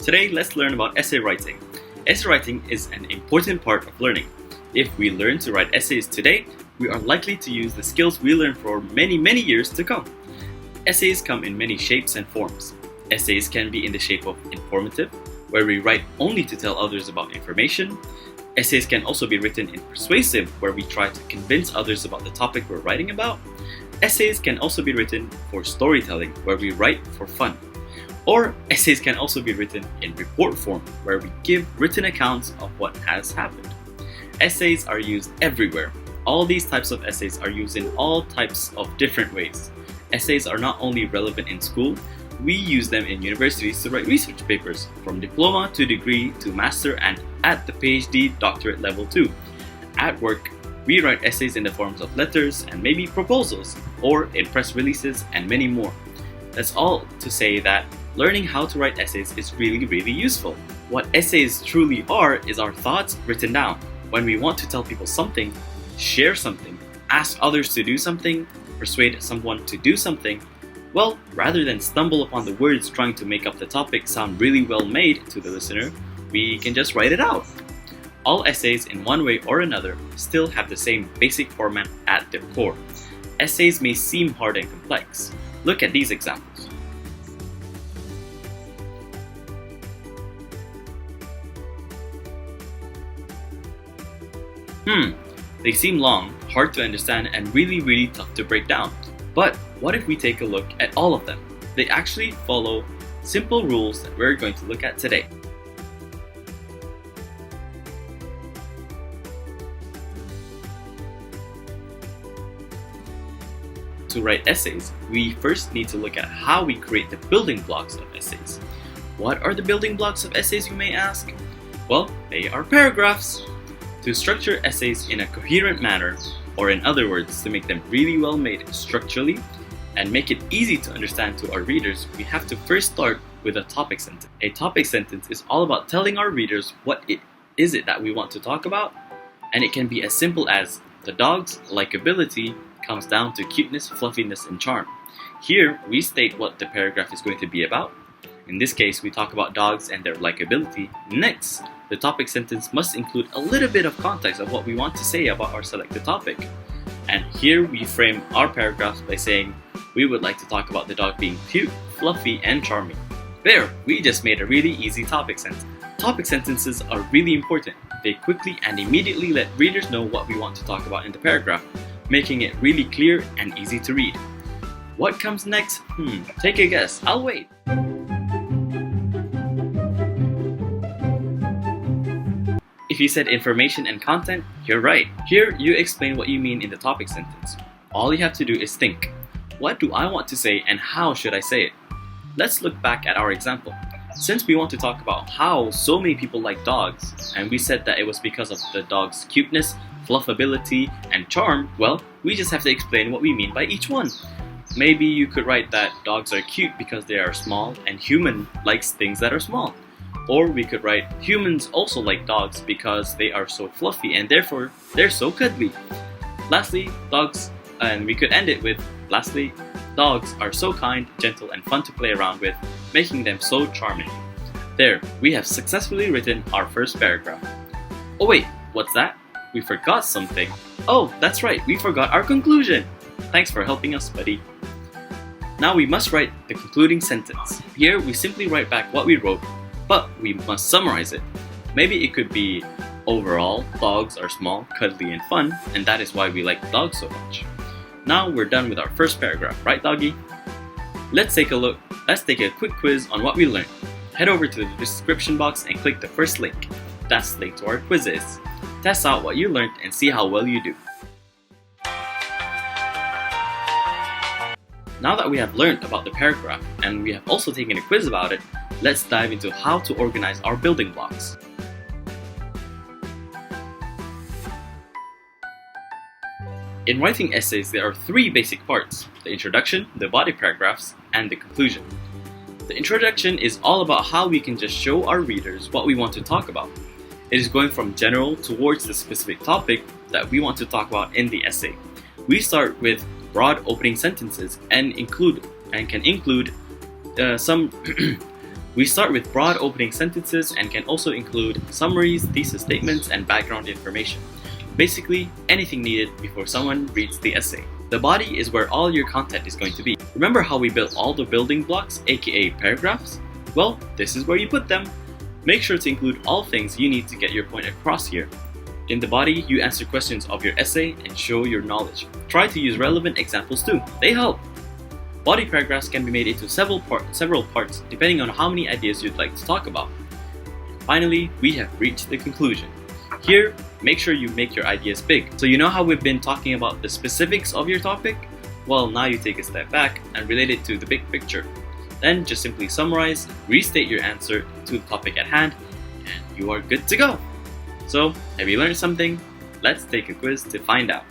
Today, let's learn about essay writing. Essay writing is an important part of learning. If we learn to write essays today, we are likely to use the skills we learn for many years to come. Essays come in many shapes and forms. Essays can be in the shape of informative, where we write only to tell others about information. Essays can also be written in persuasive, where we try to convince others about the topic we're writing about. Essays can also be written for storytelling, where we write for fun. Or essays can also be written in report form, where we give written accounts of what has happened. Essays are used everywhere. All these types of essays are used in all types of different ways. Essays are not only relevant in school, we use them in universities to write research papers, from diploma to degree to master and at the PhD doctorate level too. At work, we write essays in the forms of letters and maybe proposals, or in press releases and many more. That's all to say that learning how to write essays is really useful. What essays truly are is our thoughts written down. When we want to tell people something, share something, ask others to do something, persuade someone to do something, well, rather than stumble upon the words trying to make up the topic sound really well made to the listener, we can just write it out. All essays in one way or another still have the same basic format at their core. Essays may seem hard and complex. Look at these examples. They seem long, hard to understand, and really tough to break down. But what if we take a look at all of them? They actually follow simple rules that we're going to look at today. To write essays, we first need to look at how we create the building blocks of essays. What are the building blocks of essays, you may ask? Well, they are paragraphs. To structure essays in a coherent manner, or in other words, to make them really well made structurally and make it easy to understand to our readers, we have to first start with a topic sentence. A topic sentence is all about telling our readers what it is that we want to talk about, and it can be as simple as the dog's likability comes down to cuteness, fluffiness, and charm. Here, we state what the paragraph is going to be about. In this case, we talk about dogs and their likability. Next, the topic sentence must include a little bit of context of what we want to say about our selected topic. And here we frame our paragraphs by saying we would like to talk about the dog being cute, fluffy, and charming. There, we just made a really easy topic sentence. Topic sentences are really important. They quickly and immediately let readers know what we want to talk about in the paragraph, making it really clear and easy to read. What comes next? Take a guess. I'll wait. If you said information and content, you're right. Here, you explain what you mean in the topic sentence. All you have to do is think. What do I want to say and how should I say it? Let's look back at our example. Since we want to talk about how so many people like dogs, and we said that it was because of the dog's cuteness, fluffability, and charm, well, we just have to explain what we mean by each one. Maybe you could write that dogs are cute because they are small and human likes things that are small. Or we could write, humans also like dogs because they are so fluffy and therefore they're so cuddly. Lastly, we could end it with, lastly, dogs are so kind, gentle, and fun to play around with, making them so charming. There, we have successfully written our first paragraph. Oh wait, what's that? We forgot something. Oh, that's right, we forgot our conclusion. Thanks for helping us, buddy. Now we must write the concluding sentence. Here, we simply write back what we wrote, but we must summarize it. Maybe it could be, overall, dogs are small, cuddly, and fun, and that is why we like dogs so much. Now we're done with our first paragraph, right doggy? Let's take a quick quiz on what we learned. Head over to the description box and click the first link. That's the link to our quizzes. Test out what you learned and see how well you do. Now that we have learned about the paragraph and we have also taken a quiz about it, let's dive into how to organize our building blocks. In writing essays, there are three basic parts: the introduction, the body paragraphs, and the conclusion. The introduction is all about how we can just show our readers what we want to talk about. It is going from general towards the specific topic that we want to talk about in the essay. We start with broad opening sentences and can include some We start with broad opening sentences and can also include summaries, thesis statements, and background information. Basically, anything needed before someone reads the essay. The body is where all your content is going to be. Remember how we built all the building blocks, aka paragraphs? Well, this is where you put them. Make sure to include all things you need to get your point across here. In the body, you answer questions of your essay and show your knowledge. Try to use relevant examples too, they help. Body paragraphs can be made into several parts depending on how many ideas you'd like to talk about. Finally, we have reached the conclusion. Here, make sure you make your ideas big. So you know how we've been talking about the specifics of your topic? Well, now you take a step back and relate it to the big picture. Then just simply summarize, restate your answer to the topic at hand, and you are good to go. So, have you learned something? Let's take a quiz to find out.